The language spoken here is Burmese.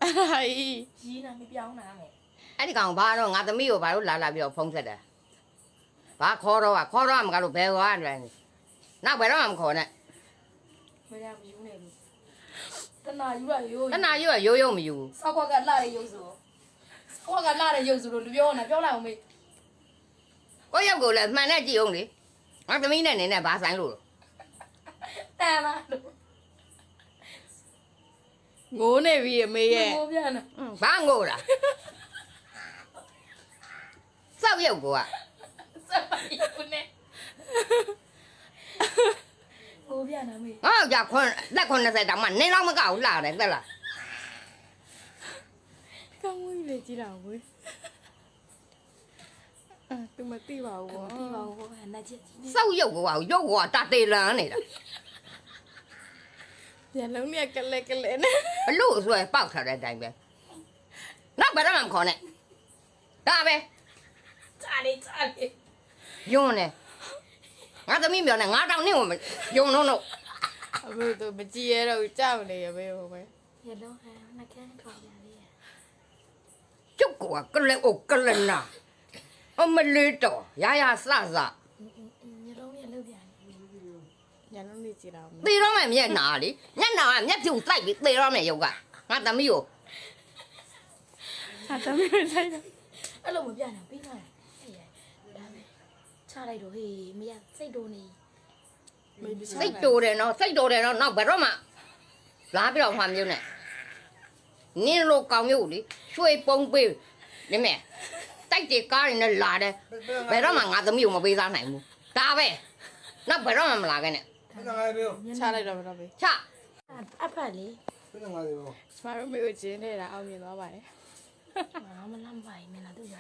ရီးနာမပြောင်းတာမယ် အဲ့ဒီကောင်ဘာတော့ငါသမီးကိုဘာလို့လာပြီးတော့ဖုံးဆက်တယ်ဘာခေါ်တော့မကတော့ဘယ်သွားတယ်နောက်ဘယ်တော့မှမခေါ်နဲ့ မရမယူနေဘူးတနာယူရရိုး တနာရွရိုးရိုးမယူ စောက်ခွက်ကလှတဲ့ရုပ်ဆိုစောက်ကလှတဲ့ရုပ်ဆိုလို့လူပြောနေပြောလိုက်အောင်မေး ကိုရောက်ကိုလည်းမှန်နဲ့ကြည့်အောင်လေငါသမီးနဲ့နေနဲ့ဘာဆိုင်လို့ တန်ပါလို့ ငိုးနေပြီအမေရဲ့ ဟိုပြန်နေ ဘာငိုလားစောက်ရောက်ကိုက စပါယူနေဟိုပြန်နေမေး ငါ့ကြောက်လက်90တောင်မှနင်းတော့မကောက်ဘူးလာတယ်သက်လား ကောင်းဝင်လေကြည့်လာဝေးသူမသိပါဘူး တီးပါဦးဟိုကနတ်ချက်ကြီးနေ စောက်ရောက်ကိုကရုပ်ကိုကတတေလန်းနေတာ ပြန်လုံးနဲ့ကလဲကလဲနဲ့ ဘလို့အစွဲပေါက်ထားတဲ့အတိုင်းပဲနောက်ဘယ်တော့မှမခေါ်နဲ့ဒါပဲ ကြားလေကြားလေ ယွန်းနေငါသမီးပြောနေငါတောင်နင်းကိုယွန်းတော့ အမေတို့မကြည့်ရတော့ကြောက်နေရပဲဟိုပဲ ရလုံးဟန်နှကန်းခေါ်ပြန်လေ ကျုပ်ကကလဲအိုကလနာအမလေးတော့ရရဆဆ ရလုံးရလုံးပြန် ညာလုံးလေးကြည့်လာအောင် သေတော့မှမျက်နာလေမျက်နာကမျက်ဖြူတိုက်ပြီးသေတော့မှရုပ်ကငါသမီးကို ဟာသမီးဆိုင်တော့ အဲ့လိုမပြနိုင်ပြီးသွားတယ်ဟဲ့ဒါပဲချလိုက်တော့ဟေးမရစိတ်တိုးနေ မေဒီ စိတ်တိုးတယ်နော်စိတ်တိုးတယ်နော်နောက်ဘယ်တော့မှလာပြီးတော့မှမျိုးနဲ့နင်းလိုကောင်မျိုးလေရွှေပုံပေးနေမယ်တိုက်တယ်ကားရင်းနဲ့လာတယ်ဘယ်တော့မှငါသမီးကိုမပေးသားနိုင်ဘူးဒါပဲနောက်ဘယ်တော့မှမလာခဲ့နဲ့ ဘယ်ငါလေးရော ချလိုက်တော့မတော့ပဲ ချ အဖက်လေ ဘယ်ငါလေးရော ကျမတို့မေကိုကျင်းနေတာအောင်မြင်သွားပါတယ် ငါမလမ်းပါရင်မင်းလာတို့ရ